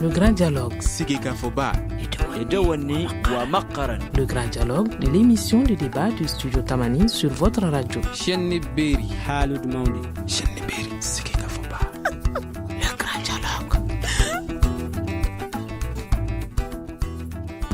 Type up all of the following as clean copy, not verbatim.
Le grand dialogue. Sigika Foba. Edewani wa Makaran. Le grand dialogue de l'émission de débat du studio Tamani sur votre radio. Chenni Beri. Halud Maudi. Chenni Beri. Sigika Foba. Le grand dialogue.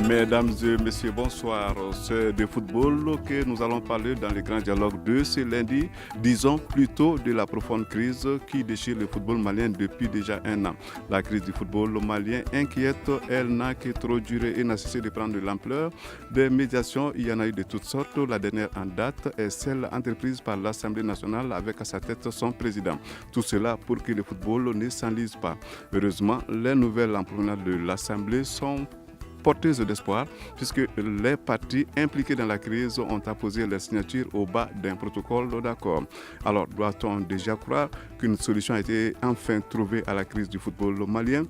Mesdames et messieurs, bonsoir. C'est de football que nous allons parler dans le grand dialogue de ce lundi. Disons plutôt de la profonde crise qui déchire le football malien depuis déjà un an. La crise du football malien inquiète, elle n'a que trop duré et n'a cessé de prendre de l'ampleur. Des médiations, il y en a eu de toutes sortes. La dernière en date est celle entreprise par l'Assemblée nationale avec à sa tête son président. Tout cela pour que le football ne s'enlise pas. Heureusement, les nouvelles en provenance de l'Assemblée sont porteuse d'espoir puisque les partis impliqués dans la crise ont apposé leur signature au bas d'un protocole d'accord. Alors, doit-on déjà croire qu'une solution a été enfin trouvée à la crise du football malien?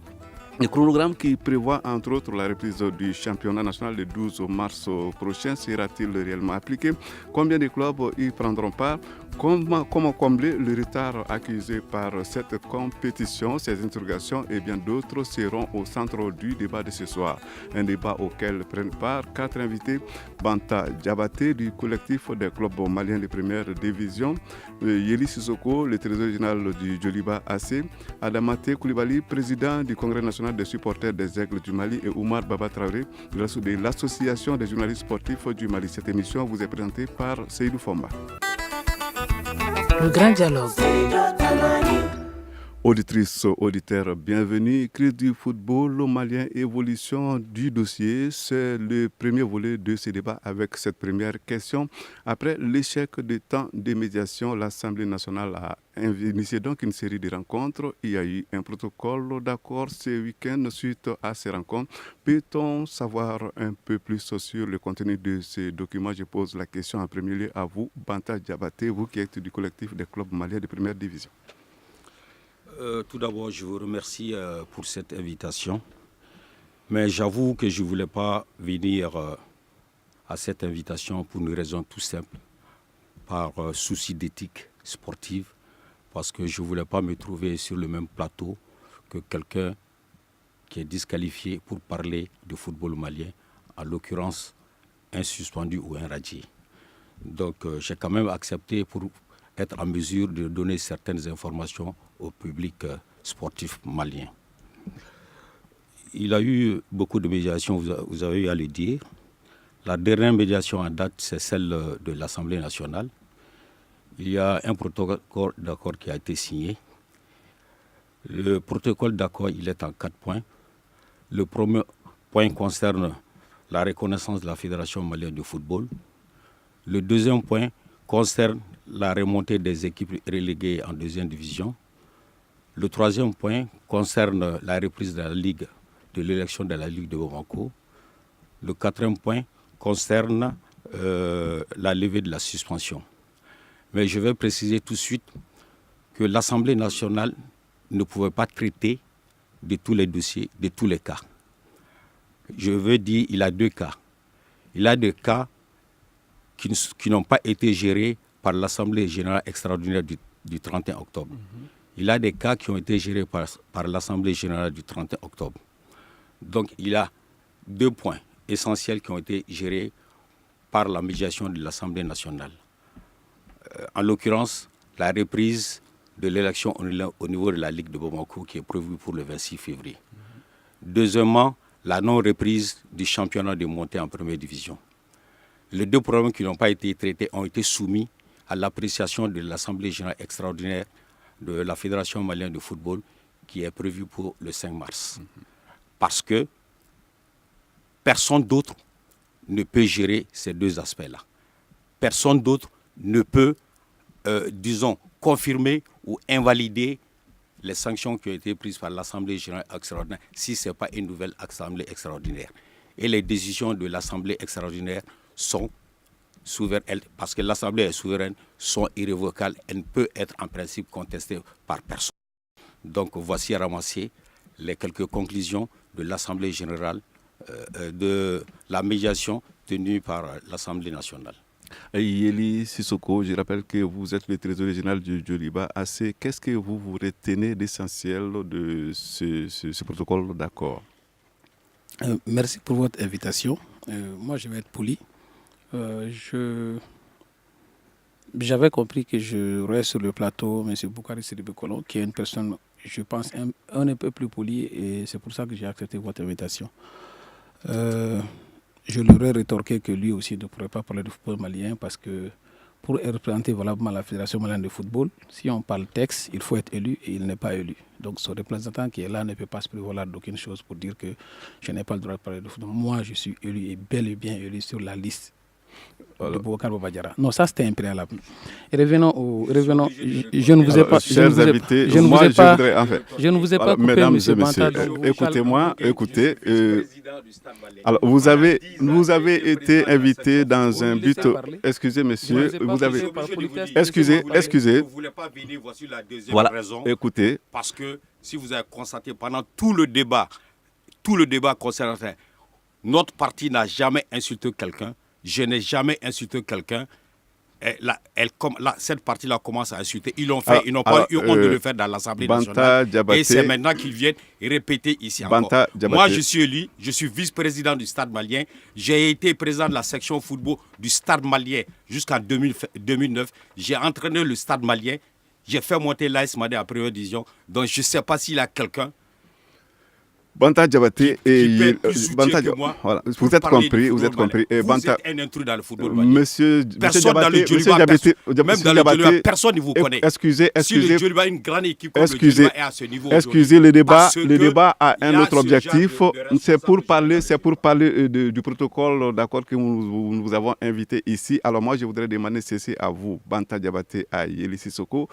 Le chronogramme qui prévoit entre autres la reprise du championnat national le 12 mars prochain sera-t-il réellement appliqué? Combien de clubs y prendront part? Comment combler le retard accusé par cette compétition? Ces interrogations et bien d'autres seront au centre du débat de ce soir. Un débat auquel prennent part 4 invités. Banta Diabaté du collectif des clubs maliens de première division, Yeli Sissoko, le trésorier général du Djoliba AC, Adamate Koulibaly, président du Congrès national des supporters des Aigles du Mali, et Oumar Baba Traoré de l'Association des journalistes sportifs du Mali. Cette émission vous est présentée par Seydou Fomba. Le grand dialogue. Auditrices, auditeurs, bienvenue. Crise du football malien, évolution du dossier. C'est le premier volet de ce débat avec cette première question. Après l'échec des temps de médiation, l'Assemblée nationale a initié donc une série de rencontres. Il y a eu un protocole d'accord ce week-end suite à ces rencontres. Peut-on savoir un peu plus sur le contenu de ces documents? Je pose la question en premier lieu à vous, Banta Diabaté, vous qui êtes du collectif des clubs maliens de première division. Tout d'abord, je vous remercie pour cette invitation. Mais j'avoue que je ne voulais pas venir à cette invitation pour une raison tout simple, par souci d'éthique sportive, parce que je ne voulais pas me trouver sur le même plateau que quelqu'un qui est disqualifié pour parler de football malien, en l'occurrence un suspendu ou un radié. Donc j'ai quand même accepté pour être en mesure de donner certaines informations au public sportif malien. Il y a eu beaucoup de médiations, vous avez eu à le dire. La dernière médiation en date, c'est celle de l'Assemblée nationale. Il y a un protocole d'accord qui a été signé. Le protocole d'accord, il est en 4 points. Le premier point concerne la reconnaissance de la Fédération malienne de football. Le deuxième point concerne la remontée des équipes reléguées en deuxième division. Le troisième point concerne la reprise de la Ligue, de l'élection de la Ligue de Bamako. Le quatrième point concerne la levée de la suspension. Mais je vais préciser tout de suite que l'Assemblée nationale ne pouvait pas traiter de tous les dossiers, de tous les cas. Je veux dire, il y a 2 cas. Il y a des cas qui n'ont pas été gérés par l'Assemblée générale extraordinaire du 31 octobre. Il y a des cas qui ont été gérés par l'Assemblée générale du 31 octobre. Donc il y a 2 points essentiels qui ont été gérés par la médiation de l'Assemblée nationale. En l'occurrence, la reprise de l'élection au niveau de la Ligue de Bamako qui est prévue pour le 26 février. Deuxièmement, la non-reprise du championnat de montée en première division. Les 2 problèmes qui n'ont pas été traités ont été soumis à l'appréciation de l'Assemblée générale extraordinaire de la Fédération malienne de football qui est prévue pour le 5 mars. Parce que personne d'autre ne peut gérer ces 2 aspects-là. Personne d'autre ne peut, confirmer ou invalider les sanctions qui ont été prises par l'Assemblée générale extraordinaire si ce n'est pas une nouvelle Assemblée extraordinaire. Et les décisions de l'Assemblée extraordinaire sont souveraines, parce que l'Assemblée est souveraine, sont irrévocables. Elle ne peut être en principe contestée par personne. Donc voici ramassées les quelques conclusions de l'Assemblée générale, de la médiation tenue par l'Assemblée nationale. Yeli Sissoko, je rappelle que vous êtes le trésorier général du Djoliba AC. Qu'est-ce que vous retenez d'essentiel de ce protocole d'accord? Merci pour votre invitation. Moi, je vais être poli. J'avais compris que je reste sur le plateau M. Boukari Sidibé Kolon, qui est une personne, je pense, un peu plus polie, et c'est pour ça que j'ai accepté votre invitation. Je leur ai rétorqué que lui aussi ne pourrait pas parler de football malien parce que pour représenter valablement la Fédération malienne de football, si on parle texte, il faut être élu et il n'est pas élu. Donc son représentant qui est là ne peut pas se prévaloir d'aucune chose pour dire que je n'ai pas le droit de parler de football. Moi, je suis élu et bel et bien élu sur la liste de Boubacar Bobadjara. Non, ça c'était un préalable. Revenons, je ne vous ai pas... Chers invités, je ne vous ai pas coupé, mesdames et messieurs, écoutez-moi, écoutez. Alors, vous avez été invité dans un but... Excusez, monsieur, vous avez... Excusez. Vous ne voulez pas venir, voici la deuxième voilà. raison. Écoutez. Parce que si vous avez constaté pendant tout le débat concernant notre parti n'a jamais insulté quelqu'un. Je n'ai jamais insulté quelqu'un. Cette partie-là commence à insulter. Ils l'ont fait, ils n'ont pas eu honte de le faire dans l'Assemblée nationale. Et c'est maintenant qu'ils viennent répéter ici encore. Moi, je suis élu, je suis vice-président du Stade malien. J'ai été président de la section football du Stade malien jusqu'en 2009. J'ai entraîné le Stade malien. J'ai fait monter l'AS Madé à première division. Donc, je ne sais pas s'il y a quelqu'un Banta Diabaté et Banta, voilà. Vous êtes compris. Vous êtes un intrus dans le football malien. Monsieur Diabaté, même dans le Djoliba, personne ne vous connaît. Excusez. Si le Djoliba est une grande équipe comme le Djoliba est à ce niveau. Excusez, le débat a un autre objectif. C'est pour parler du protocole d'accord que nous vous avons invité ici. Alors moi, je voudrais demander ceci à vous, Banta Diabaté, à Yeli Sissoko.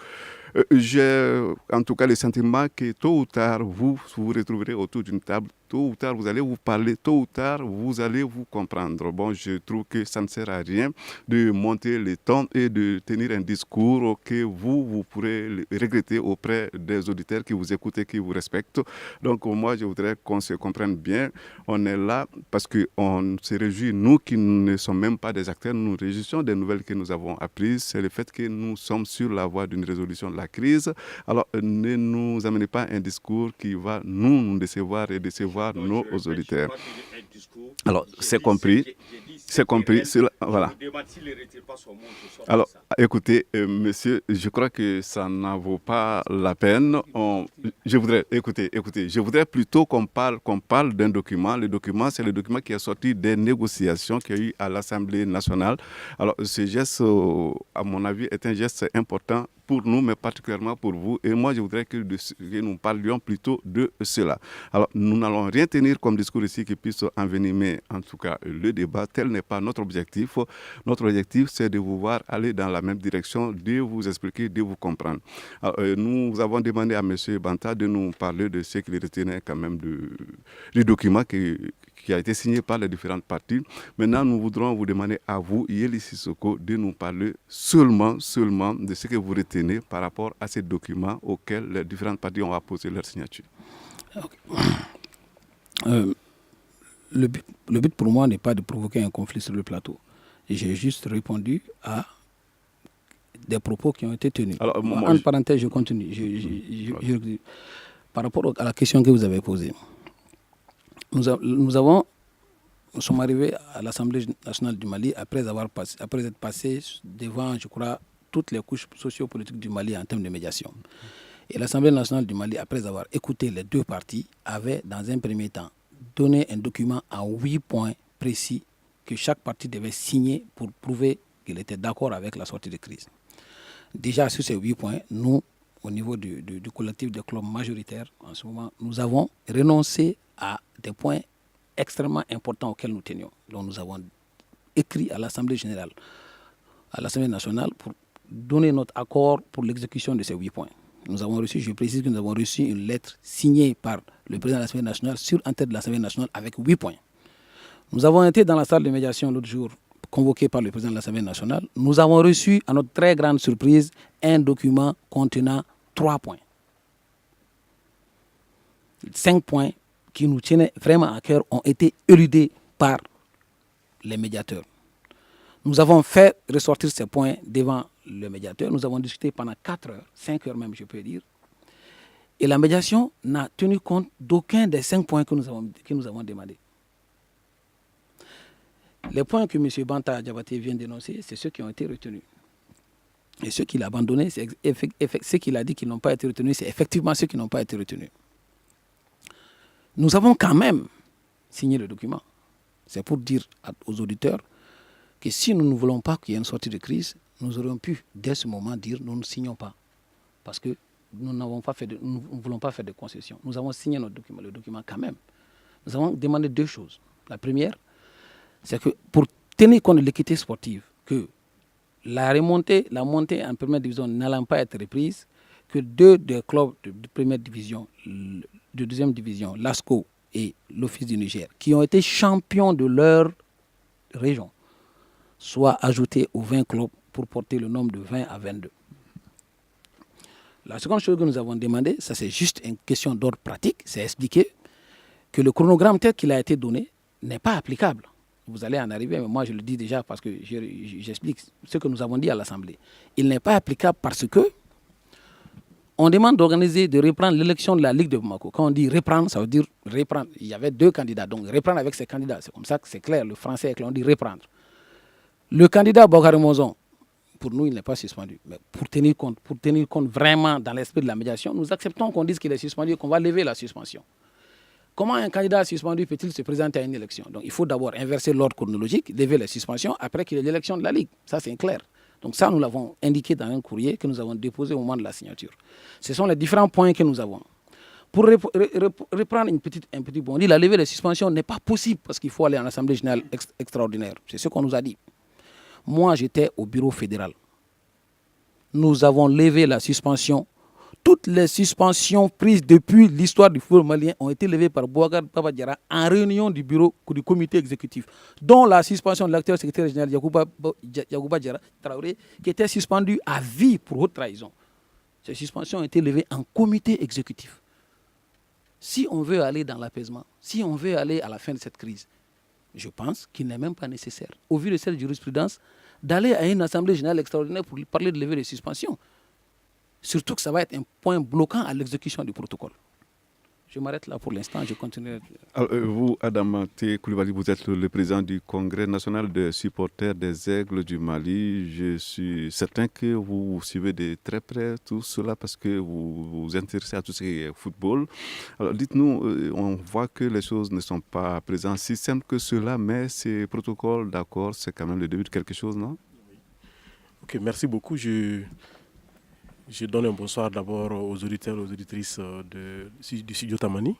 J'ai en tout cas le sentiment que tôt ou tard, vous vous retrouverez autour d'une table. Tôt ou tard, vous allez vous parler. Tôt ou tard, vous allez vous comprendre. Bon, je trouve que ça ne sert à rien de monter les tons et de tenir un discours que vous pourrez regretter auprès des auditeurs qui vous écoutent et qui vous respectent. Donc, moi, je voudrais qu'on se comprenne bien. On est là parce qu'on se réjouit, nous qui ne sommes même pas des acteurs, nous nous réjouissons des nouvelles que nous avons apprises. C'est le fait que nous sommes sur la voie d'une résolution de la crise. Alors, ne nous amenez pas un discours qui va nous décevoir et décevoir nos auditeurs. Alors, c'est compris. Voilà. Alors, écoutez, monsieur, je crois que ça n'en vaut pas la peine. Je voudrais plutôt qu'on parle d'un document. Le document, c'est le document qui est sorti des négociations qu'il y a eu à l'Assemblée nationale. Alors, ce geste, à mon avis, est un geste important pour nous, mais particulièrement pour vous. Et moi, je voudrais que nous parlions plutôt de cela. Alors, nous n'allons rien tenir comme discours ici qui puisse envenimer, en tout cas, le débat. Tel n'est pas notre objectif. Notre objectif, c'est de vous voir aller dans la même direction, de vous expliquer, de vous comprendre. Alors, nous avons demandé à M. Banta de nous parler de ce qu'il retenait quand même du document qui a été signé par les différentes parties. Maintenant, nous voudrons vous demander à vous, Yeli Sissoko, de nous parler seulement de ce que vous retenez par rapport à ces documents auxquels les différentes parties ont apposé leur signature. Okay. Le but pour moi n'est pas de provoquer un conflit sur le plateau. J'ai juste répondu à des propos qui ont été tenus. Alors, en parenthèse, je continue. Par rapport à la question que vous avez posée. Nous sommes arrivés à l'Assemblée nationale du Mali après être passés devant, je crois, toutes les couches sociopolitiques du Mali en termes de médiation. Et l'Assemblée nationale du Mali, après avoir écouté les deux parties, avait, dans un premier temps, donné un document en 8 points précis que chaque partie devait signer pour prouver qu'elle était d'accord avec la sortie de crise. Déjà, sur ces 8 points, nous, au niveau du collectif des clubs majoritaires, en ce moment, nous avons renoncé à des points extrêmement importants auxquels nous tenions. Donc nous avons écrit à l'Assemblée générale, à l'Assemblée nationale, pour donner notre accord pour l'exécution de ces 8 points. Nous avons reçu, je précise que nous avons reçu une lettre signée par le président de l'Assemblée nationale sur un tête de l'Assemblée nationale avec 8 points. Nous avons été dans la salle de médiation l'autre jour, convoqué par le président de l'Assemblée nationale. Nous avons reçu, à notre très grande surprise, un document contenant 3 points. 5 points qui nous tenaient vraiment à cœur ont été éludés par les médiateurs. Nous avons fait ressortir ces points devant le médiateur. Nous avons discuté pendant 4 heures, 5 heures même, je peux dire. Et la médiation n'a tenu compte d'aucun des 5 points que nous avons demandés. Les points que M. Banta Diabaté vient d'énoncer, c'est ceux qui ont été retenus. Et ceux qu'il a abandonnés, ceux qu'il a dit qu'ils n'ont pas été retenus, c'est effectivement ceux qui n'ont pas été retenus. Nous avons quand même signé le document. C'est pour dire aux auditeurs que si nous ne voulons pas qu'il y ait une sortie de crise, nous aurions pu, dès ce moment, dire nous ne signons pas. Parce que nous ne voulons pas faire de concessions. Nous avons signé notre document, le document quand même. Nous avons demandé 2 choses. La première, c'est que pour tenir compte de l'équité sportive, que la montée en première division n'allant pas être reprise, que 2 des clubs de première division, de deuxième division, l'ASCO et l'Office du Niger, qui ont été champions de leur région, soient ajoutés aux 20 clubs pour porter le nombre de 20 à 22. La seconde chose que nous avons demandé, ça c'est juste une question d'ordre pratique, c'est expliquer que le chronogramme tel qu'il a été donné n'est pas applicable. Vous allez en arriver, mais moi je le dis déjà parce que j'explique ce que nous avons dit à l'Assemblée. Il n'est pas applicable parce que on demande d'organiser, de reprendre l'élection de la Ligue de Bamako. Quand on dit reprendre, ça veut dire reprendre. Il y avait 2 candidats, donc reprendre avec ces candidats. C'est comme ça que c'est clair, le français est clair, on dit reprendre. Le candidat Bokari Monzon, pour nous, il n'est pas suspendu. Mais pour tenir compte vraiment dans l'esprit de la médiation, nous acceptons qu'on dise qu'il est suspendu et qu'on va lever la suspension. Comment un candidat suspendu peut-il se présenter à une élection? Donc il faut d'abord inverser l'ordre chronologique, lever la suspension, après qu'il y ait l'élection de la Ligue. Ça, c'est clair. Donc ça, nous l'avons indiqué dans un courrier que nous avons déposé au moment de la signature. Ce sont les différents points que nous avons. Pour reprendre un petit bondi, la levée de suspension n'est pas possible parce qu'il faut aller en Assemblée générale extraordinaire. C'est ce qu'on nous a dit. Moi, j'étais au bureau fédéral. Nous avons levé la suspension. Toutes les suspensions prises depuis l'histoire du football malien ont été levées par Boubacar Baba Diarra en réunion du bureau du comité exécutif, dont la suspension de l'actuel secrétaire général Yacouba Diarra Traoré, qui était suspendu à vie pour haute trahison. Ces suspensions ont été levées en comité exécutif. Si on veut aller dans l'apaisement, si on veut aller à la fin de cette crise, je pense qu'il n'est même pas nécessaire, au vu de cette jurisprudence, d'aller à une assemblée générale extraordinaire pour parler de lever les suspensions. Surtout que ça va être un point bloquant à l'exécution du protocole. Je m'arrête là pour l'instant, je continuerai. Alors, vous, Adamaté Coulibaly, vous êtes le président du Congrès national des supporters des Aigles du Mali. Je suis certain que vous suivez de très près tout cela parce que vous vous intéressez à tout ce qui est football. Alors, dites-nous, on voit que les choses ne sont pas présentes si simple que cela, mais ces protocoles d'accord, c'est quand même le début de quelque chose, non? Ok, merci beaucoup. Je donne un bonsoir d'abord aux auditeurs et aux auditrices du studio Tamani.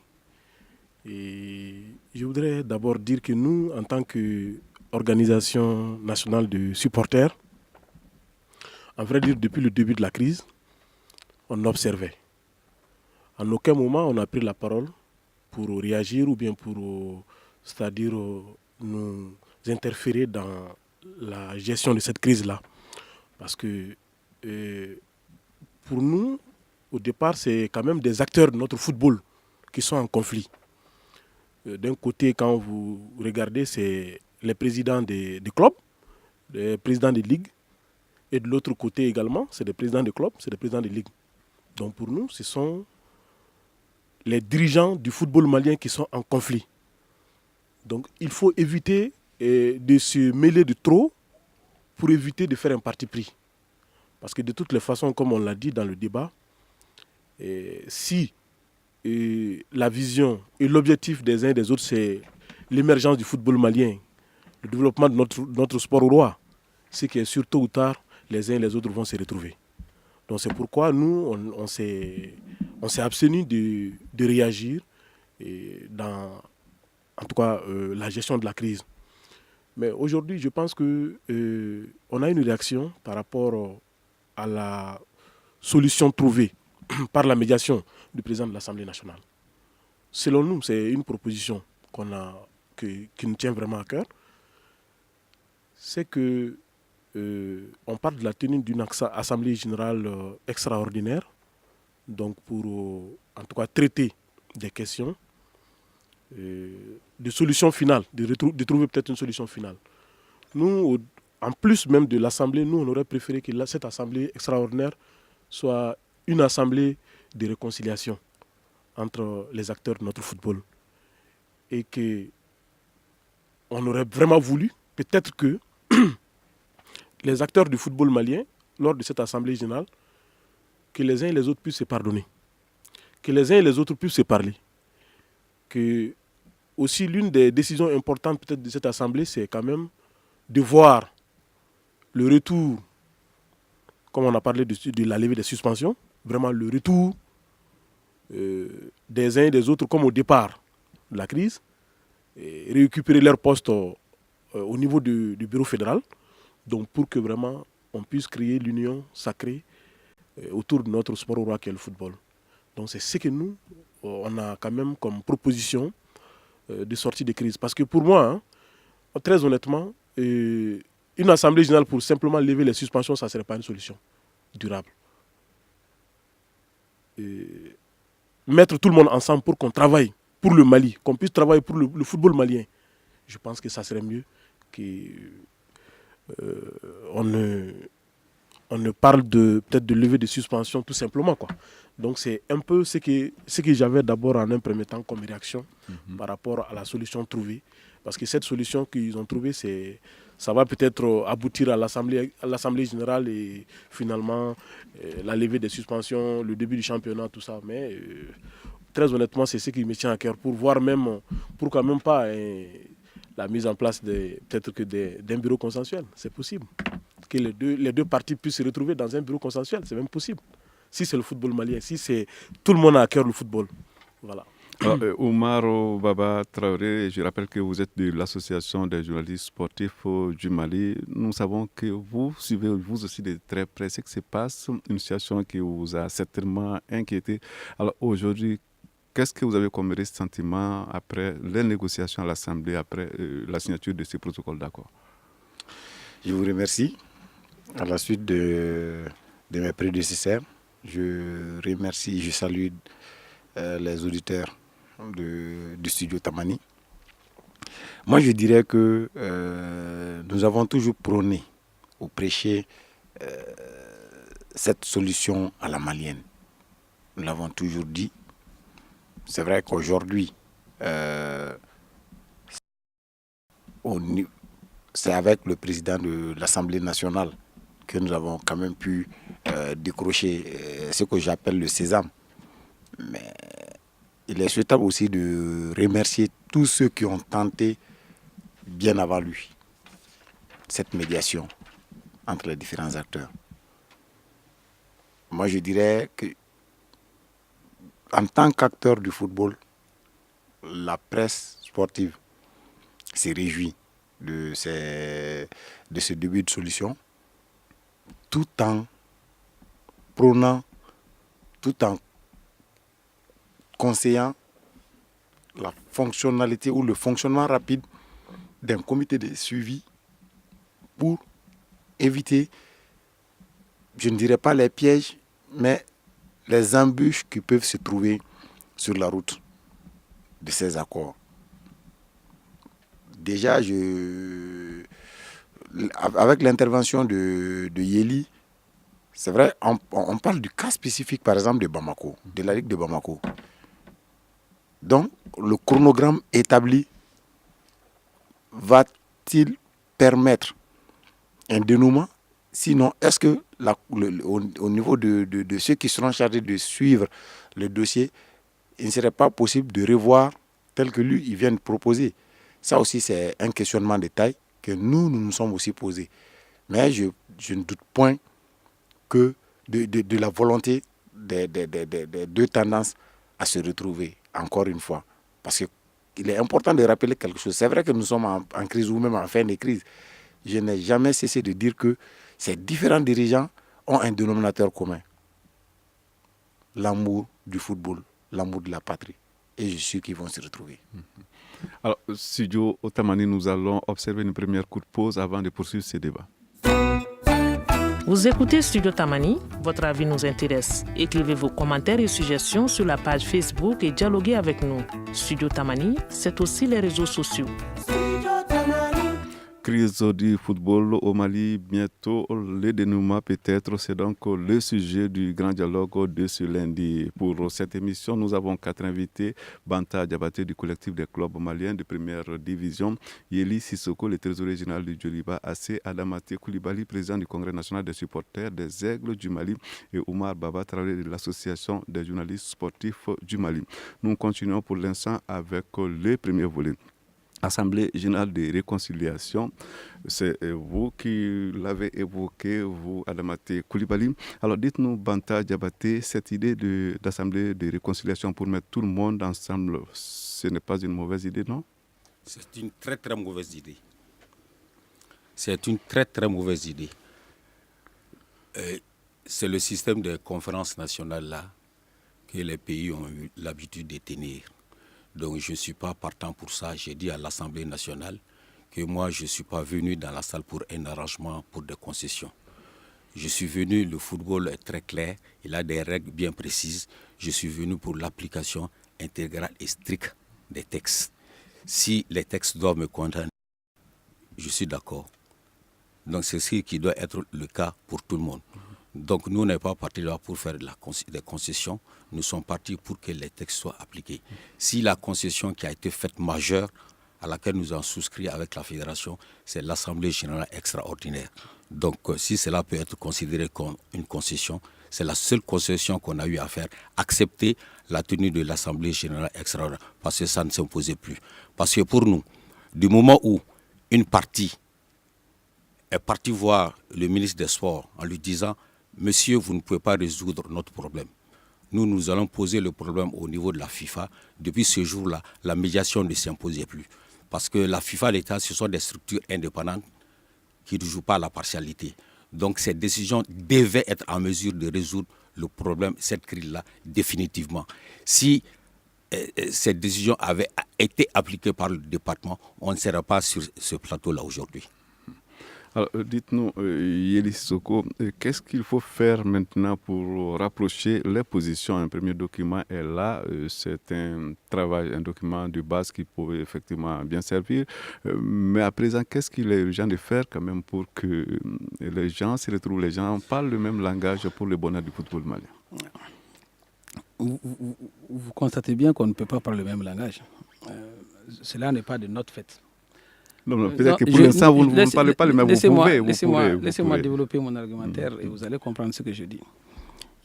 Et je voudrais d'abord dire que nous, en tant qu'organisation nationale de supporters, en vrai dire, depuis le début de la crise, on observait. En aucun moment, on a pris la parole pour réagir ou bien pour, c'est-à-dire, nous interférer dans la gestion de cette crise-là. Parce que pour nous, au départ, c'est quand même des acteurs de notre football qui sont en conflit. D'un côté, quand vous regardez, c'est les présidents des clubs, les présidents des ligues. Et de l'autre côté également, c'est des présidents des clubs, c'est des présidents des ligues. Donc pour nous, ce sont les dirigeants du football malien qui sont en conflit. Donc il faut éviter de se mêler de trop pour éviter de faire un parti pris. Parce que de toutes les façons, comme on l'a dit dans le débat, si la vision et l'objectif des uns et des autres, c'est l'émergence du football malien, le développement de notre sport au roi, c'est que sur tôt ou tard, les uns et les autres vont se retrouver. Donc c'est pourquoi nous, on s'est abstenus de réagir dans, en tout cas, la gestion de la crise. Mais aujourd'hui, je pense qu'on a une réaction par rapport à la solution trouvée par la médiation du président de l'Assemblée nationale. Selon nous, c'est une proposition qui nous tient vraiment à cœur. C'est que on parle de la tenue d'une assemblée générale extraordinaire, donc pour en tout cas traiter des questions, de solution finale, de trouver peut-être une solution finale. Nous, en plus même de l'Assemblée, nous, on aurait préféré que cette Assemblée extraordinaire soit une Assemblée de réconciliation entre les acteurs de notre football. Et qu'on aurait vraiment voulu, peut-être que les acteurs du football malien, lors de cette Assemblée générale, que les uns et les autres puissent se pardonner, que les uns et les autres puissent se parler. Que aussi l'une des décisions importantes peut-être de cette Assemblée, c'est quand même de voir le retour, comme on a parlé de la levée des suspensions, vraiment le retour des uns et des autres comme au départ de la crise, et récupérer leur poste au niveau du bureau fédéral, donc pour que vraiment on puisse créer l'union sacrée autour de notre sport roi qui est le football. Donc c'est ce que nous, on a quand même comme proposition de sortie de crise. Parce que pour moi, très honnêtement, une assemblée générale pour simplement lever les suspensions, ça ne serait pas une solution durable. Mettre tout le monde ensemble pour qu'on travaille pour le Mali, qu'on puisse travailler pour le football malien, je pense que ça serait mieux qu'on ne parle peut-être de lever des suspensions tout simplement, quoi. Donc c'est un peu ce que j'avais d'abord en un premier temps comme réaction par rapport à la solution trouvée. Parce que cette solution qu'ils ont trouvée, ça va peut-être aboutir à l'Assemblée générale et finalement la levée des suspensions, le début du championnat, tout ça. Mais très honnêtement, c'est ce qui me tient à cœur pour voir même, pourquoi même pas la mise en place peut-être que d'un bureau consensuel. C'est possible. Que les deux parties puissent se retrouver dans un bureau consensuel, c'est même possible. Si c'est le football malien, si c'est tout le monde a à cœur le football. Voilà. Omar Baba Traoré, je rappelle que vous êtes de l'association des journalistes sportifs du Mali. Nous savons que vous suivez vous aussi de très près ce qui se passe, une situation qui vous a certainement inquiété. Alors aujourd'hui, qu'est-ce que vous avez comme ressentiment après les négociations à l'Assemblée, après la signature de ces protocoles d'accord? Je vous remercie. À la suite de mes prédécesseurs, je remercie, je salue les auditeurs du studio Tamani. Moi, je dirais que nous avons toujours prôné ou prêché cette solution à la malienne. Nous l'avons toujours dit. C'est vrai qu'aujourd'hui, c'est avec le président de l'Assemblée nationale que nous avons quand même pu décrocher ce que j'appelle le sésame. Mais il est souhaitable aussi de remercier tous ceux qui ont tenté bien avant lui cette médiation entre les différents acteurs. Moi, je dirais que en tant qu'acteur du football, la presse sportive s'est réjouie de ce début de solution, tout en prônant, tout en conseillant la fonctionnalité ou le fonctionnement rapide d'un comité de suivi pour éviter, je ne dirais pas les pièges, mais les embûches qui peuvent se trouver sur la route de ces accords. Déjà, avec l'intervention de Yeli, c'est vrai, on parle du cas spécifique, par exemple, de Bamako, de la Ligue de Bamako. Donc, le chronogramme établi va-t-il permettre un dénouement? Sinon, est-ce que au niveau de ceux qui seront chargés de suivre le dossier, il ne serait pas possible de revoir tel que lui, il vient de proposer? Ça aussi, c'est un questionnement de taille que nous sommes aussi posés. Mais je ne doute point que de la volonté des deux tendances à se retrouver, encore une fois. Parce qu'il est important de rappeler quelque chose. C'est vrai que nous sommes en crise ou même en fin de crise. Je n'ai jamais cessé de dire que ces différents dirigeants ont un dénominateur commun. L'amour du football, l'amour de la patrie. Et je suis sûr qu'ils vont se retrouver. Alors, studio Otamani, nous allons observer une première courte pause avant de poursuivre ce débat. Vous écoutez Studio Tamani, votre avis nous intéresse. Écrivez vos commentaires et suggestions sur la page Facebook et dialoguez avec nous. Studio Tamani, c'est aussi les réseaux sociaux. crise du football au Mali, bientôt le dénouement peut-être, c'est donc le sujet du grand dialogue de ce lundi. Pour cette émission, nous avons 4 invités. Banta Diabaté du collectif des clubs maliens de première division, Yeli Sissoko, le trésorier général du Djoliba, AC Adamaté Koulibaly, président du Congrès national des supporters des Aigles du Mali, et Oumar Baba Traoré de l'association des journalistes sportifs du Mali. Nous continuons pour l'instant avec le premier volet. Assemblée générale de réconciliation, c'est vous qui l'avez évoqué, vous, Adamaté Koulibaly. Alors dites-nous, Banta Diabaté, cette idée d'assemblée de réconciliation pour mettre tout le monde ensemble, ce n'est pas une mauvaise idée, non? C'est une très très mauvaise idée. C'est une très très mauvaise idée. C'est le système de conférences nationales là que les pays ont eu l'habitude de tenir. Donc je ne suis pas partant pour ça. J'ai dit à l'Assemblée nationale que moi je ne suis pas venu dans la salle pour un arrangement, pour des concessions. Je suis venu, le football est très clair, il a des règles bien précises. Je suis venu pour l'application intégrale et stricte des textes. Si les textes doivent me condamner, je suis d'accord. Donc c'est ce qui doit être le cas pour tout le monde. Donc nous n'est pas partis là pour faire des concessions, nous sommes partis pour que les textes soient appliqués. Si la concession qui a été faite majeure, à laquelle nous avons souscrit avec la fédération, c'est l'Assemblée générale extraordinaire. Donc si cela peut être considéré comme une concession, c'est la seule concession qu'on a eu à faire, accepter la tenue de l'Assemblée générale extraordinaire, parce que ça ne s'imposait plus. Parce que pour nous, du moment où une partie est partie voir le ministre des Sports en lui disant « Monsieur, vous ne pouvez pas résoudre notre problème. Nous allons poser le problème au niveau de la FIFA. » Depuis ce jour-là, la médiation ne s'imposait plus. Parce que la FIFA et l'État, ce sont des structures indépendantes qui ne jouent pas à la partialité. Donc ces décisions devaient être en mesure de résoudre le problème, cette crise-là, définitivement. Si cette décision avait été appliquée par le département, on ne serait pas sur ce plateau-là aujourd'hui. Alors, dites-nous, Yeli Sissoko, qu'est-ce qu'il faut faire maintenant pour rapprocher les positions? Un premier document est là, c'est un travail, un document de base qui pourrait effectivement bien servir. Mais à présent, qu'est-ce qu'il est urgent de faire quand même pour que les gens se retrouvent, les gens parlent le même langage pour le bonheur du football malien? Vous constatez bien qu'on ne peut pas parler le même langage. Cela n'est pas de notre fait. Non, peut-être que pour l'instant, vous ne parlez pas le même. Laissez-moi développer mon argumentaire et vous allez comprendre ce que je dis.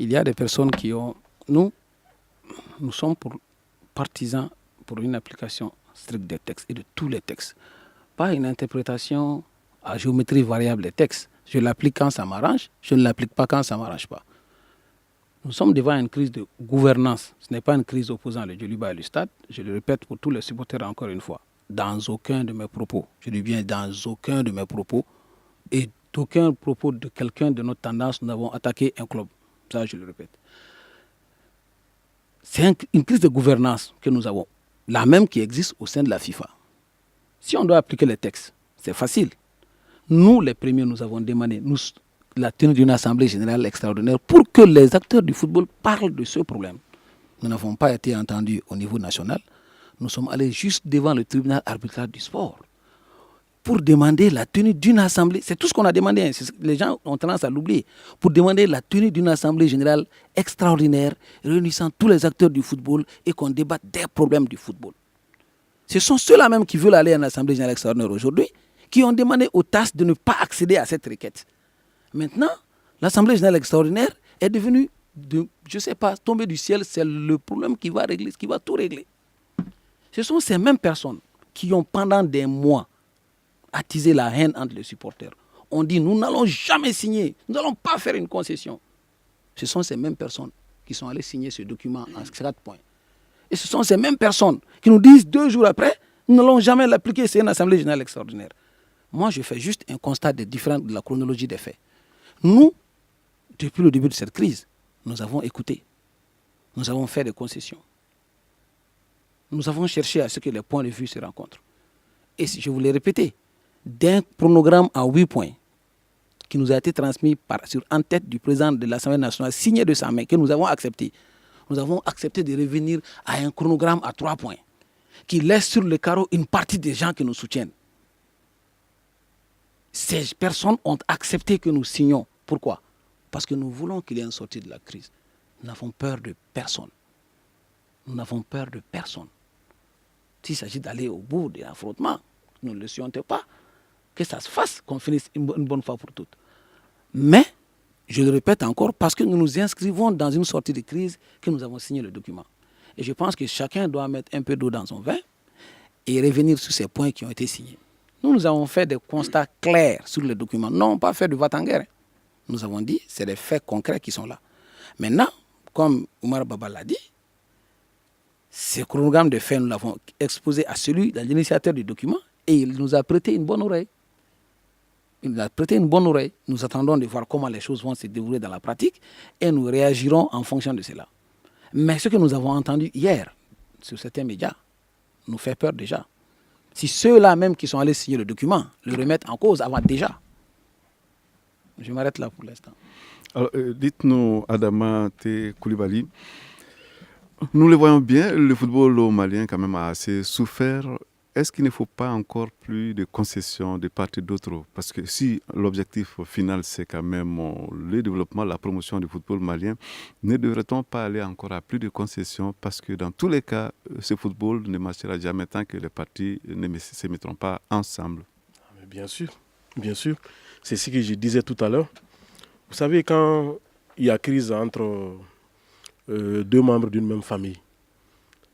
Il y a des personnes qui ont... Nous sommes partisans pour une application stricte des textes et de tous les textes. Pas une interprétation à géométrie variable des textes. Je l'applique quand ça m'arrange, je ne l'applique pas quand ça ne m'arrange pas. Nous sommes devant une crise de gouvernance. Ce n'est pas une crise opposant le Djoliba et le Stade. Je le répète pour tous les supporters encore une fois. Dans aucun de mes propos, je dis bien dans aucun de mes propos, et d'aucun propos de quelqu'un de notre tendance, nous avons attaqué un club. Ça, je le répète. C'est une crise de gouvernance que nous avons, la même qui existe au sein de la FIFA. Si on doit appliquer les textes, c'est facile. Nous, les premiers, nous avons demandé la tenue d'une assemblée générale extraordinaire pour que les acteurs du football parlent de ce problème. Nous n'avons pas été entendus au niveau national. Nous sommes allés juste devant le tribunal arbitral du sport pour demander la tenue d'une assemblée. C'est tout ce qu'on a demandé. Les gens ont tendance à l'oublier. Pour demander la tenue d'une assemblée générale extraordinaire réunissant tous les acteurs du football et qu'on débatte des problèmes du football. Ce sont ceux-là même qui veulent aller à une assemblée générale extraordinaire aujourd'hui qui ont demandé aux TAS de ne pas accéder à cette requête. Maintenant, l'assemblée générale extraordinaire est devenue, je ne sais pas, tombée du ciel. C'est le problème qui va régler, qui va tout régler. Ce sont ces mêmes personnes qui ont pendant des mois attisé la haine entre les supporters. On dit nous n'allons jamais signer, nous n'allons pas faire une concession. Ce sont ces mêmes personnes qui sont allées signer ce document en 4 points. Et ce sont ces mêmes personnes qui nous disent 2 jours après, nous n'allons jamais l'appliquer, c'est une assemblée générale extraordinaire. Moi, je fais juste un constat de la chronologie des faits. Nous, depuis le début de cette crise, nous avons écouté, nous avons fait des concessions. Nous avons cherché à ce que les points de vue se rencontrent. Et je vous l'ai répété, d'un chronogramme à 8 points qui nous a été transmis en tête du président de l'Assemblée nationale, signé de sa main, que nous avons accepté. Nous avons accepté de revenir à un chronogramme à 3 points qui laisse sur le carreau une partie des gens qui nous soutiennent. Ces personnes ont accepté que nous signions. Pourquoi? Parce que nous voulons qu'il y ait une sortie de la crise. Nous n'avons peur de personne. Nous n'avons peur de personne. S'il s'agit d'aller au bout de l'affrontement, nous ne le souhaitons pas. Que ça se fasse, qu'on finisse une bonne fois pour toutes. Mais, je le répète encore, parce que nous nous inscrivons dans une sortie de crise que nous avons signé le document. Et je pense que chacun doit mettre un peu d'eau dans son vin et revenir sur ces points qui ont été signés. Nous avons fait des constats clairs sur le document. Non, pas fait de va-t-en-guerre. Nous avons dit, c'est des faits concrets qui sont là. Maintenant, comme Oumar Baba l'a dit, ce chronogramme de faits, nous l'avons exposé à celui de l'initiateur du document et il nous a prêté une bonne oreille. Il nous a prêté une bonne oreille. Nous attendons de voir comment les choses vont se dérouler dans la pratique et nous réagirons en fonction de cela. Mais ce que nous avons entendu hier sur certains médias nous fait peur déjà. Si ceux-là même qui sont allés signer le document le remettent en cause avant déjà. Je m'arrête là pour l'instant. Alors, dites-nous, Adama T. Koulibaly, nous le voyons bien, le football malien quand même a assez souffert. Est-ce qu'il ne faut pas encore plus de concessions de part et d'autre? Parce que si l'objectif final c'est quand même le développement, la promotion du football malien, ne devrait-on pas aller encore à plus de concessions? Parce que dans tous les cas, ce football ne marchera jamais tant que les parties ne se mettront pas ensemble. Bien sûr, bien sûr. C'est ce que je disais tout à l'heure. Vous savez, quand il y a crise entre deux membres d'une même famille,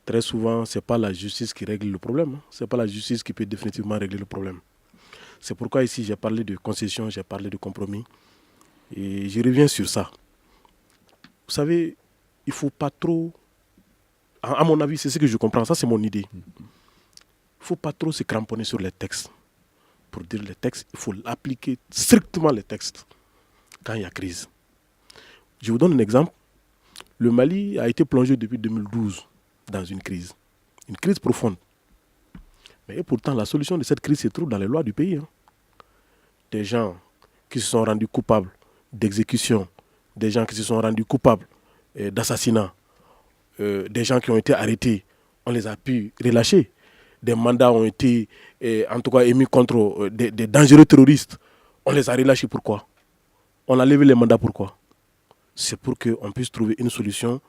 très souvent, ce n'est pas la justice qui règle le problème. Ce n'est pas la justice qui peut définitivement régler le problème. C'est pourquoi ici, j'ai parlé de concession, j'ai parlé de compromis. Et je reviens sur ça. Vous savez, il ne faut pas trop... À mon avis, c'est ce que je comprends. Ça, c'est mon idée. Il ne faut pas trop se cramponner sur les textes. Pour dire les textes, il faut appliquer strictement les textes quand il y a crise. Je vous donne un exemple. Le Mali a été plongé depuis 2012 dans une crise profonde. Mais pourtant, la solution de cette crise se trouve dans les lois du pays. Des gens qui se sont rendus coupables d'exécution, des gens qui se sont rendus coupables d'assassinat, des gens qui ont été arrêtés, on les a pu relâcher. Des mandats ont été en tout cas émis contre des dangereux terroristes. On les a relâchés. Pourquoi? On a levé les mandats. Pourquoi? C'est pour qu'on puisse trouver une solution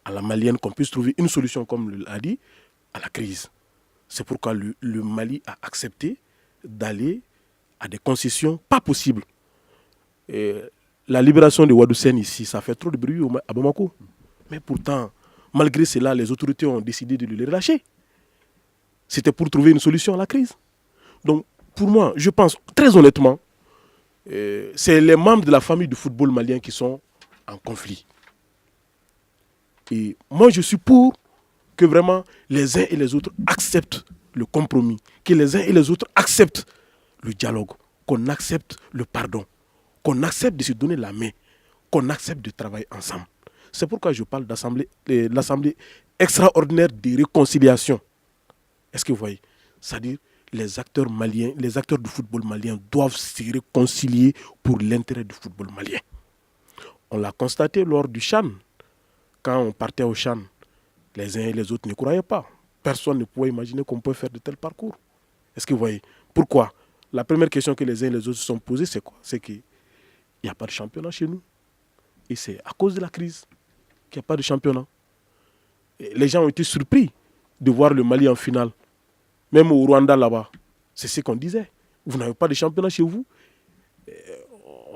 à la malienne, qu'on puisse trouver une solution, comme l'a dit, à la crise. C'est pourquoi le Mali a accepté d'aller à des concessions pas possibles. Et la libération de Wadou Sène ici, ça fait trop de bruit à Bamako. Mais pourtant, malgré cela, les autorités ont décidé de le relâcher. C'était pour trouver une solution à la crise. Donc, pour moi, je pense très honnêtement, c'est les membres de la famille du football malien qui sont en conflit. Et moi, je suis pour que vraiment les uns et les autres acceptent le compromis, que les uns et les autres acceptent le dialogue, qu'on accepte le pardon, qu'on accepte de se donner la main, qu'on accepte de travailler ensemble. C'est pourquoi je parle de l'Assemblée extraordinaire de réconciliation. Est-ce que vous voyez? C'est-à-dire les acteurs maliens, les acteurs du football malien doivent se réconcilier pour l'intérêt du football malien. On l'a constaté lors du CHAN. Quand on partait au CHAN, les uns et les autres ne croyaient pas. Personne ne pouvait imaginer qu'on peut faire de tels parcours. Est-ce que vous voyez? Pourquoi? La première question que les uns et les autres se sont posées, c'est quoi? C'est qu'il n'y a pas de championnat chez nous. Et c'est à cause de la crise qu'il n'y a pas de championnat. Et les gens ont été surpris de voir le Mali en finale. Même au Rwanda là-bas, c'est ce qu'on disait. Vous n'avez pas de championnat chez vous.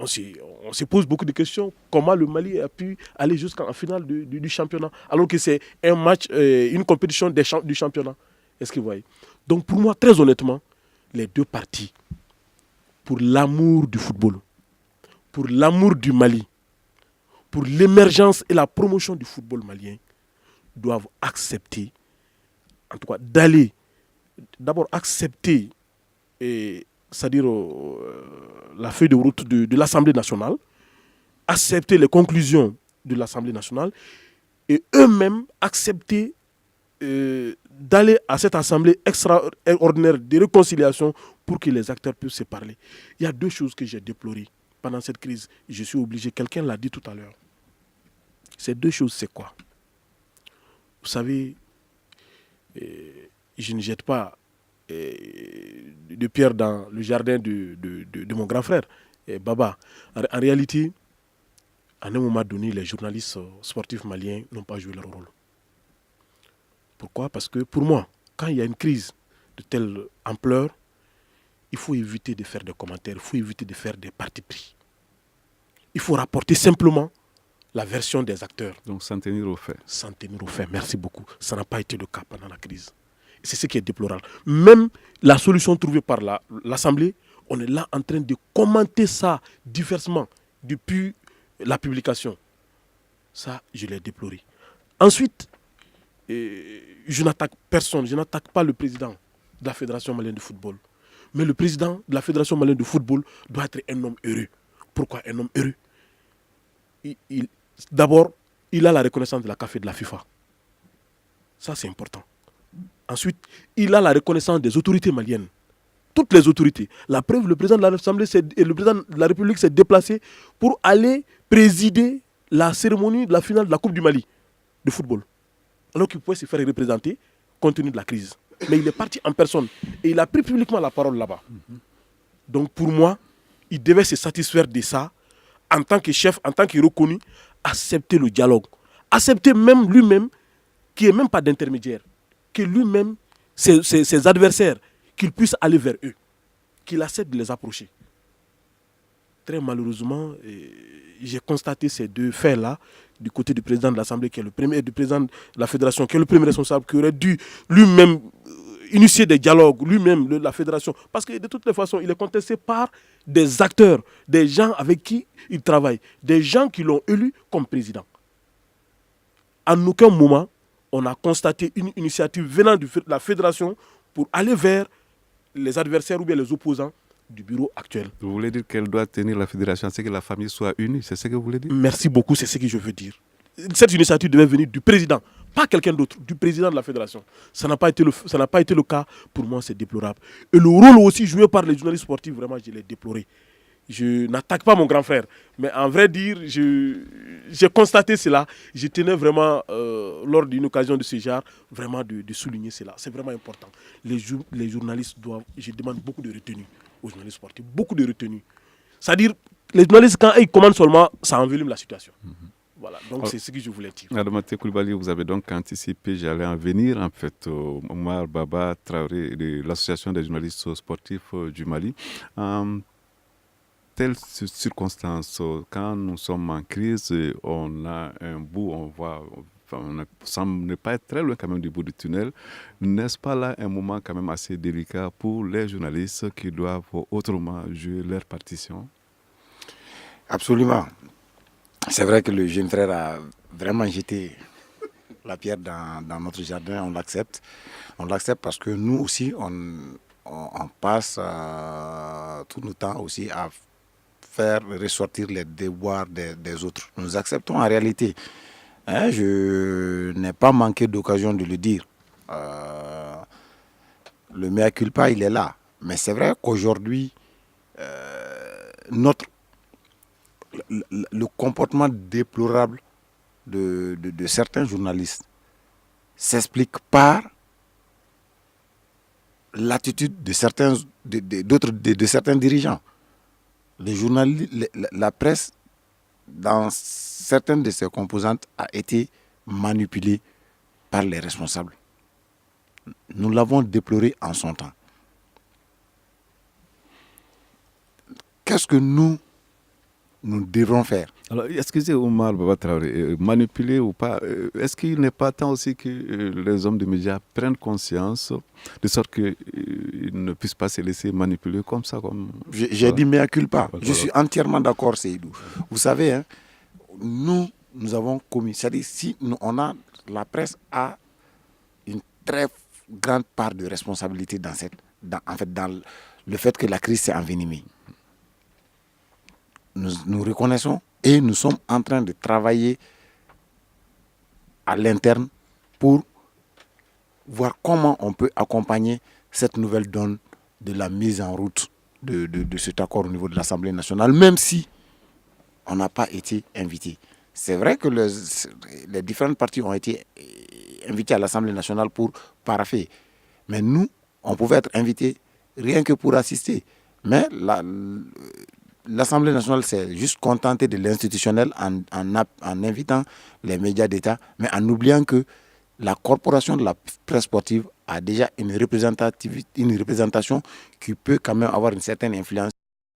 On se pose beaucoup de questions. Comment le Mali a pu aller jusqu'en finale du championnat, alors que c'est un match, une compétition du championnat. Est-ce que vous voyez? Donc pour moi, très honnêtement, les deux parties, pour l'amour du football, pour l'amour du Mali, pour l'émergence et la promotion du football malien, doivent accepter, en tout cas d'aller, d'abord accepter, c'est-à-dire la feuille de route de l'Assemblée nationale, accepter les conclusions de l'Assemblée nationale et eux-mêmes accepter d'aller à cette Assemblée extraordinaire de réconciliation pour que les acteurs puissent se parler. Il y a deux choses que j'ai déplorées pendant cette crise. Je suis obligé, quelqu'un l'a dit tout à l'heure. Ces deux choses, c'est quoi? Vous savez, je ne jette pas de pierre dans le jardin de mon grand frère, Baba. En réalité, à un moment donné, les journalistes sportifs maliens n'ont pas joué leur rôle. Pourquoi? Parce que pour moi, quand il y a une crise de telle ampleur, il faut éviter de faire des commentaires, il faut éviter de faire des partis pris. Il faut rapporter simplement la version des acteurs. Donc s'en tenir aux faits. S'en tenir aux faits, merci beaucoup. Ça n'a pas été le cas pendant la crise. C'est ce qui est déplorable. Même la solution trouvée par l'Assemblée, on est là en train de commenter ça diversement depuis la publication. Ça, je l'ai déploré. Ensuite, je n'attaque personne, je n'attaque pas le président de la Fédération malienne de football. Mais le président de la Fédération malienne de football doit être un homme heureux. Pourquoi un homme heureux? D'abord, il a la reconnaissance de la CAF et de la FIFA. Ça, c'est important. Ensuite, il a la reconnaissance des autorités maliennes. Toutes les autorités. La preuve, le président de l'Assemblée et le président de la République s'est déplacé pour aller présider la cérémonie de la finale de la Coupe du Mali de football. Alors qu'il pouvait se faire représenter compte tenu de la crise. Mais il est parti en personne et il a pris publiquement la parole là-bas. Donc pour moi, il devait se satisfaire de ça en tant que chef, en tant que reconnu, accepter le dialogue. Accepter même lui-même qu'il n'y ait même pas d'intermédiaire. Que lui-même, ses adversaires, qu'il puisse aller vers eux. Qu'il accepte de les approcher. Très malheureusement, j'ai constaté ces deux faits-là du côté du président de l'Assemblée, qui est le premier, et du président de la Fédération, qui est le premier responsable, qui aurait dû lui-même initier des dialogues, lui-même, la Fédération. Parce que de toutes les façons, il est contesté par des acteurs, des gens avec qui il travaille, des gens qui l'ont élu comme président. En aucun moment, on a constaté une initiative venant de la Fédération pour aller vers les adversaires ou bien les opposants du bureau actuel. Vous voulez dire qu'elle doit tenir la fédération, c'est que la famille soit unie, c'est ce que vous voulez dire? Merci beaucoup, c'est ce que je veux dire. Cette initiative devait venir du président, pas quelqu'un d'autre, du président de la fédération. Ça n'a pas été le cas, pour moi c'est déplorable. Et le rôle aussi joué par les journalistes sportifs, vraiment je l'ai déploré. Je n'attaque pas mon grand frère, mais en vrai dire, j'ai constaté cela. Je tenais vraiment, lors d'une occasion de ce genre, vraiment de souligner cela. C'est vraiment important. Les journalistes doivent, je demande beaucoup de retenue aux journalistes sportifs, beaucoup de retenue. C'est-à-dire, les journalistes, quand ils commandent seulement, ça envenime la situation. Voilà, donc c'est ce que je voulais dire. Adamaté Koulibaly, vous avez donc anticipé, j'allais en venir en fait, Omar Baba Traoré de l'Association des journalistes sportifs du Mali. Telle circonstance, quand nous sommes en crise, on a un bout, on semble ne pas être très loin quand même du bout du tunnel. N'est-ce pas là un moment quand même assez délicat pour les journalistes qui doivent autrement jouer leur partition? Absolument. C'est vrai que le jeune frère a vraiment jeté la pierre dans notre jardin, on l'accepte. On l'accepte parce que nous aussi, on passe tout notre temps aussi à faire ressortir les devoirs des autres. Nous acceptons en réalité. Je n'ai pas manqué d'occasion de le dire. Le mea culpa, il est là. Mais c'est vrai qu'aujourd'hui, le comportement déplorable de certains journalistes s'explique par l'attitude de certains dirigeants. Les journalistes, la presse, dans certaines de ses composantes, a été manipulée par les responsables. Nous l'avons déploré en son temps. Qu'est-ce que nous devrons faire? Alors, excusez Omar Baba Traoré, manipuler ou pas, est-ce qu'il n'est pas temps aussi que les hommes de médias prennent conscience de sorte qu'ils ne puissent pas se laisser manipuler comme ça J'ai dit mea culpa. Je suis entièrement d'accord, Seydou. Vous savez, hein, nous avons commis, c'est-à-dire si la presse a une très grande part de responsabilité dans le fait que la crise s'est envenimée. Nous reconnaissons et nous sommes en train de travailler à l'interne pour voir comment on peut accompagner cette nouvelle donne de la mise en route de cet accord au niveau de l'Assemblée nationale, même si on n'a pas été invité. C'est vrai que les différentes parties ont été invitées à l'Assemblée nationale pour paraffer. Mais nous, on pouvait être invité rien que pour assister. Mais l'Assemblée nationale s'est juste contentée de l'institutionnel en invitant les médias d'État, mais en oubliant que la corporation de la presse sportive a déjà une représentation qui peut quand même avoir une certaine influence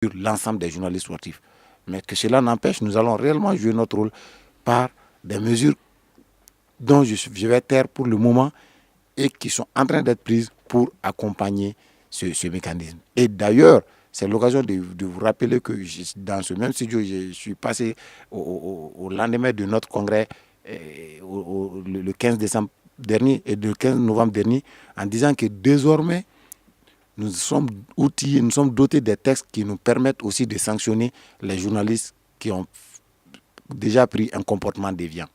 sur l'ensemble des journalistes sportifs. Mais que cela n'empêche, nous allons réellement jouer notre rôle par des mesures dont je vais taire pour le moment et qui sont en train d'être prises pour accompagner ce mécanisme. Et d'ailleurs, c'est l'occasion de vous rappeler que dans ce même studio, je suis passé au lendemain de notre congrès le 15 décembre dernier et le 15 novembre dernier en disant que désormais, nous sommes outillés, nous sommes dotés des textes qui nous permettent aussi de sanctionner les journalistes qui ont déjà pris un comportement déviant.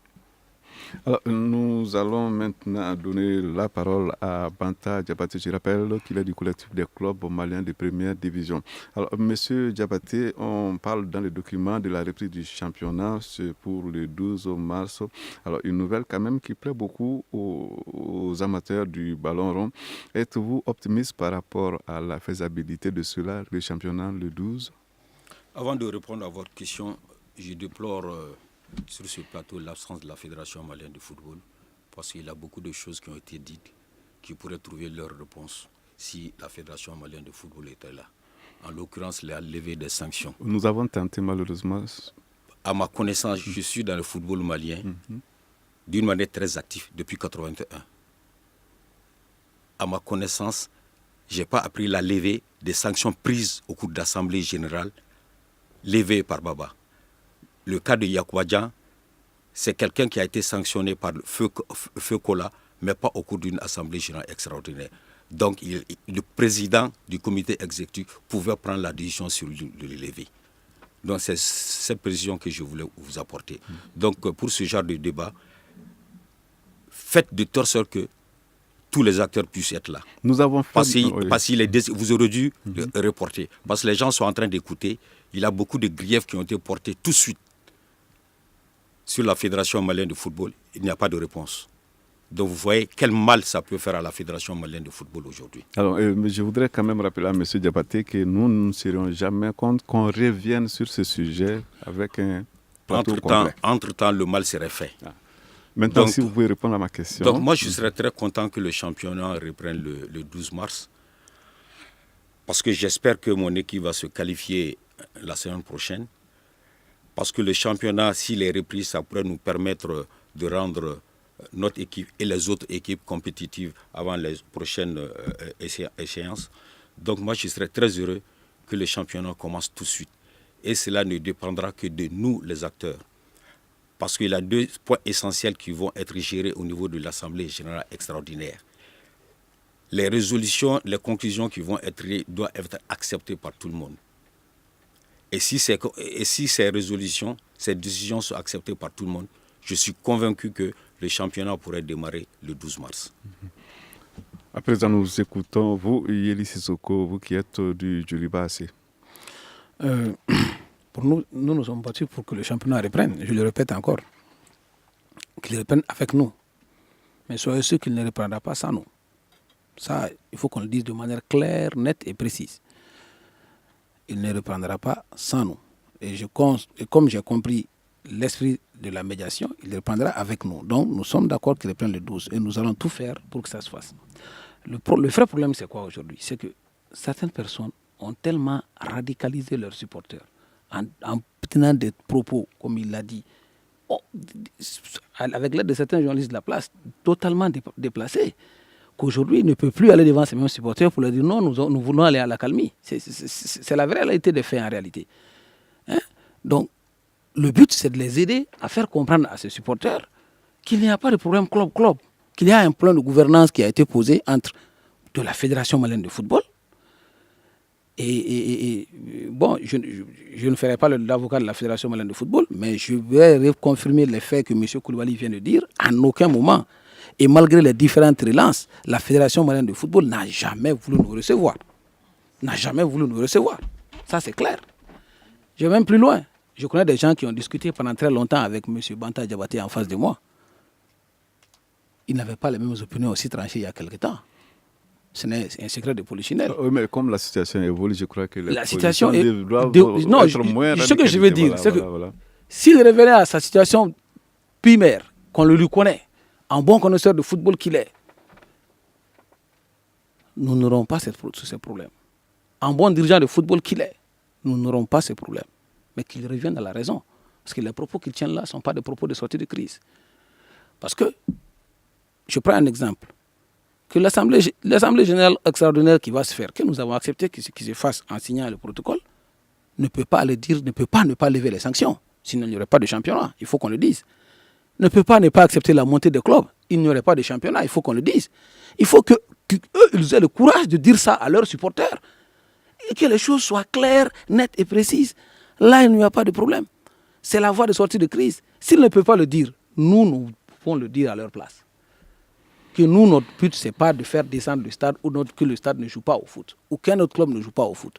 Alors, nous allons maintenant donner la parole à Banta Diabaté. Je rappelle qu'il est du collectif des clubs maliens de première division. Alors, Monsieur Diabaté, on parle dans les documents de la reprise du championnat, c'est pour le 12 mars. Alors, une nouvelle quand même qui plaît beaucoup aux amateurs du ballon rond. Êtes-vous optimiste par rapport à la faisabilité de cela, le championnat le 12? Avant de répondre à votre question, je déplore sur ce plateau l'absence de la Fédération malienne de football parce qu'il y a beaucoup de choses qui ont été dites qui pourraient trouver leur réponse si la Fédération malienne de football était là. En l'occurrence, la levée des sanctions. Nous avons tenté malheureusement. À ma connaissance, je suis dans le football malien d'une manière très active depuis 1981. À ma connaissance, je n'ai pas appris la levée des sanctions prises au cours de l'Assemblée générale levées par Baba. Le cas de Yakouadjan, c'est quelqu'un qui a été sanctionné par le feu Kola, mais pas au cours d'une assemblée générale extraordinaire. Donc, le président du comité exécutif pouvait prendre la décision sur le lever. Donc, c'est cette précision que je voulais vous apporter. Donc, pour ce genre de débat, faites de telle sorte que tous les acteurs puissent être là. Nous avons fait... Parce que vous aurez dû le reporter. Parce que les gens sont en train d'écouter. Il y a beaucoup de griefs qui ont été portés tout de suite sur la Fédération malienne de football. Il n'y a pas de réponse. Donc vous voyez quel mal ça peut faire à la Fédération malienne de football aujourd'hui. Alors, je voudrais quand même rappeler à M. Diabaté que nous ne serions jamais contre qu'on revienne sur ce sujet avec un plateau complet. Entre-temps, le mal serait fait. Maintenant, donc, si vous pouvez répondre à ma question. Donc moi, je serais très content que le championnat reprenne le 12 mars. Parce que j'espère que mon équipe va se qualifier la semaine prochaine. Parce que le championnat, s'il est repris, ça pourrait nous permettre de rendre notre équipe et les autres équipes compétitives avant les prochaines échéances. Donc moi, je serais très heureux que le championnat commence tout de suite. Et cela ne dépendra que de nous, les acteurs. Parce qu'il y a deux points essentiels qui vont être gérés au niveau de l'Assemblée générale extraordinaire. Les résolutions, les conclusions qui vont être doivent être acceptées par tout le monde. Et si ces résolutions, ces décisions sont acceptées par tout le monde, je suis convaincu que le championnat pourrait démarrer le 12 mars. À présent, nous écoutons vous, Yeli Sissoko, vous qui êtes du Djoliba AC. Pour nous sommes battus pour que le championnat reprenne. Je le répète encore. Qu'il reprenne avec nous. Mais soyez sûrs qu'il ne reprendra pas sans nous. Ça, il faut qu'on le dise de manière claire, nette et précise. Il ne reprendra pas sans nous. Et comme j'ai compris l'esprit de la médiation, il reprendra avec nous. Donc, nous sommes d'accord qu'il reprenne le 12 et nous allons tout faire pour que ça se fasse. Le vrai problème, c'est quoi aujourd'hui? C'est que certaines personnes ont tellement radicalisé leurs supporters en tenant des propos, comme il l'a dit, avec l'aide de certains journalistes de la place, totalement déplacés, qu'aujourd'hui, il ne peut plus aller devant ces mêmes supporters pour leur dire non, nous voulons aller à la calmie. C'est la vraie réalité des faits en réalité. Hein? Donc, le but, c'est de les aider à faire comprendre à ces supporters qu'il n'y a pas de problème club-club, qu'il y a un plan de gouvernance qui a été posé entre de la Fédération malienne de football et bon, je ne ferai pas l'avocat de la Fédération malienne de football, mais je vais confirmer les faits que M. Koulibaly vient de dire. En aucun moment, et malgré les différentes relances, la Fédération malienne de football n'a jamais voulu nous recevoir. N'a jamais voulu nous recevoir. Ça, c'est clair. Je vais même plus loin. Je connais des gens qui ont discuté pendant très longtemps avec M. Banta Diabaté en face de moi. Ils n'avaient pas les mêmes opinions aussi tranchées il y a quelque temps. C'est un secret de polichinelle. Oui, mais comme la situation évolue, je crois que La situation est... Non, ce que je veux dire, c'est que s'il revenait à sa situation primaire, qu'on le lui connaît, en bon connaisseur de football qu'il est, nous n'aurons pas ces problèmes. En bon dirigeant de football qu'il est, nous n'aurons pas ces problèmes. Mais qu'il revienne à la raison. Parce que les propos qu'il tient là ne sont pas des propos de sortie de crise. Parce que, je prends un exemple, que l'Assemblée générale extraordinaire qui va se faire, que nous avons accepté qu'il se fasse en signant le protocole, ne peut pas le dire, ne peut pas ne pas lever les sanctions. Sinon, il n'y aurait pas de championnat. Il faut qu'on le dise. Ne peut pas ne pas accepter la montée des clubs. Il n'y aurait pas de championnat. Il faut qu'on le dise. Il faut qu'eux, ils aient le courage de dire ça à leurs supporters. Et que les choses soient claires, nettes et précises. Là, il n'y a pas de problème. C'est la voie de sortie de crise. S'ils ne peuvent pas le dire, nous pouvons le dire à leur place. Que nous, notre but, ce n'est pas de faire descendre le stade ou que le stade ne joue pas au foot. Ou qu'un autre club ne joue pas au foot.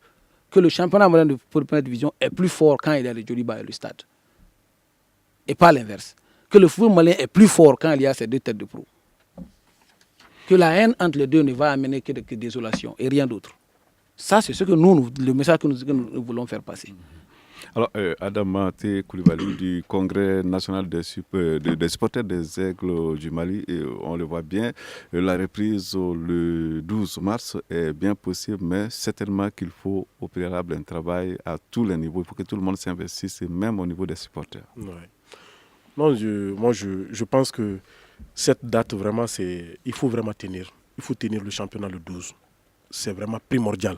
Que le championnat malien de première division est plus fort quand il y a le Djoliba et le stade. Et pas l'inverse. Que le football malien est plus fort quand il y a ces deux têtes de proue. Que la haine entre les deux ne va amener que de désolation et rien d'autre. Ça, c'est ce que le message que nous voulons faire passer. Alors, Adam Maté Koulibaly du Congrès national des supporters des Aigles du Mali, et on le voit bien, la reprise le 12 mars est bien possible, mais certainement qu'il faut au préalable un travail à tous les niveaux. Il faut que tout le monde s'investisse, même au niveau des supporters. Ouais. Non, je pense que cette date, vraiment, il faut vraiment tenir. Il faut tenir le championnat le 12. C'est vraiment primordial.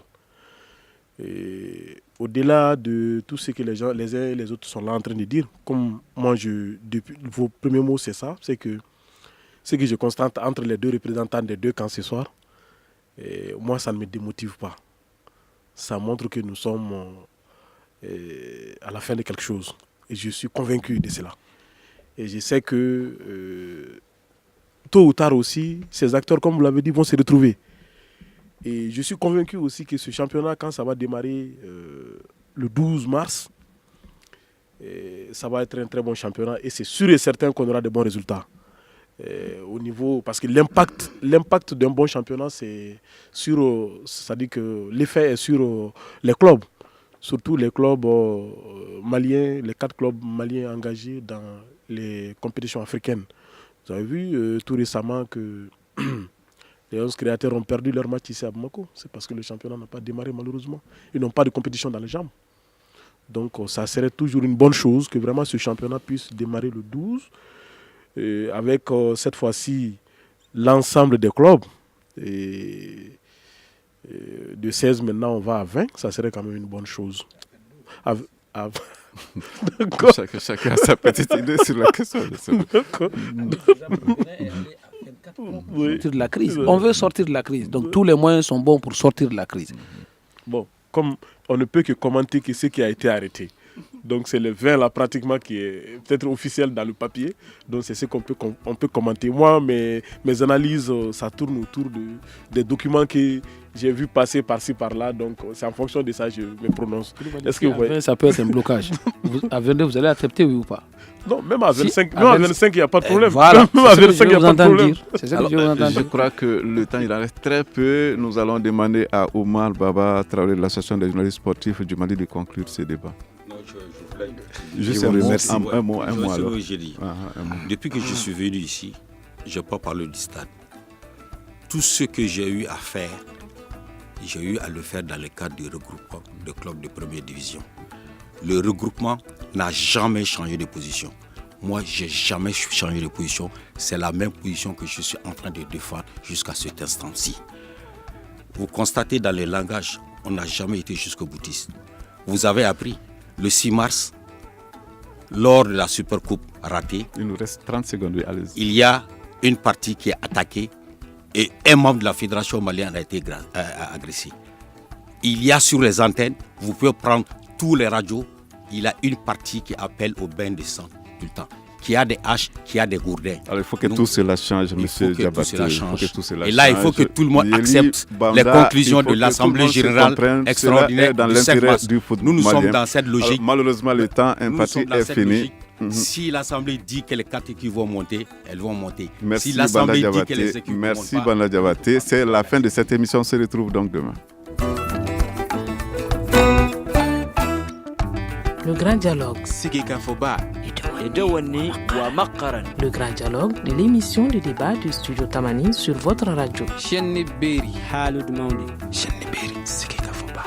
Et au-delà de tout ce que les uns et les autres sont là en train de dire, comme moi, depuis vos premiers mots, c'est ça, c'est que ce que je constate entre les deux représentants des deux camps ce soir, moi, ça ne me démotive pas. Ça montre que nous sommes à la fin de quelque chose. Et je suis convaincu de cela. Et je sais que tôt ou tard aussi, ces acteurs, comme vous l'avez dit, vont se retrouver. Et je suis convaincu aussi que ce championnat, quand ça va démarrer le 12 mars, ça va être un très bon championnat. Et c'est sûr et certain qu'on aura de bons résultats. Au niveau, parce que l'impact d'un bon championnat, c'est dit que l'effet est sur les clubs. Surtout les clubs maliens, les 4 clubs maliens engagés dans les compétitions africaines. Vous avez vu tout récemment que les 11 créateurs ont perdu leur match ici à Bamako. C'est parce que le championnat n'a pas démarré malheureusement. Ils n'ont pas de compétition dans les jambes. Donc ça serait toujours une bonne chose que vraiment ce championnat puisse démarrer le 12 avec cette fois-ci l'ensemble des clubs. Et de 16 maintenant on va à 20, ça serait quand même une bonne chose. Chacun a sa petite idée sur la question. Sortir de la crise. On veut sortir de la crise. Donc tous les moyens sont bons pour sortir de la crise. Bon, comme on ne peut que commenter que ce qui a été arrêté. Donc c'est le 20 là pratiquement qui est peut-être officiel dans le papier. Donc c'est ce qu'on peut commenter. Moi, mes analyses, ça tourne autour des documents que j'ai vu passer par-ci par-là. Donc c'est en fonction de ça que je me prononce. Est-ce que vous voyez? Ça peut être un blocage. À 22, vous allez accepter, oui ou pas? Non, même à 25, à 25 il n'y a pas de problème. Voilà, même à 25, il n'y a pas de problème. C'est ça que je vous entends dire. Je crois que le temps, il en reste très peu. Nous allons demander à Omar Baba, Traoré de l'Association des journalistes sportifs du Mali, de conclure ce débat. Non, je voulais... Juste un mot alors. Depuis que je suis venu ici, je n'ai pas parlé du stade. Tout ce que j'ai eu à faire, j'ai eu à le faire dans le cadre du regroupement de clubs de première division. Le regroupement n'a jamais changé de position. Moi, je n'ai jamais changé de position. C'est la même position que je suis en train de défendre jusqu'à cet instant-ci. Vous constatez dans les langages, on n'a jamais été jusqu'au boutiste. Vous avez appris, le 6 mars, lors de la Supercoupe ratée, il nous reste 30 secondes, oui, allez-y. Il y a une partie qui est attaquée et un membre de la Fédération malienne a été agressé. Il y a sur les antennes, vous pouvez prendre tous les radios, il y a une partie qui appelle au bain de sang tout le temps, qui a des haches, qui a des gourdins. Alors il faut que tout cela change, M. Diabaté. Et là, il faut que tout le monde accepte les conclusions de l'Assemblée générale extraordinaire dans du 5 l'intérêt mars. du football. Nous sommes dans cette logique. Alors, malheureusement, le temps imparti est fini. Si l'Assemblée dit que les 4 équipes vont monter, elles vont monter. Merci, si l'Assemblée Banda dit que les équipes Merci ne montent pas, Banda Diabaté. C'est la fin de cette émission. On se retrouve donc demain. Le grand dialogue. Sigeka Foba. Edewani wa Makaran. Le grand dialogue de l'émission de débat du studio Tamani sur votre radio. Chenni Beri. Halud Mauni. Chenni Beri. Sigeka Foba.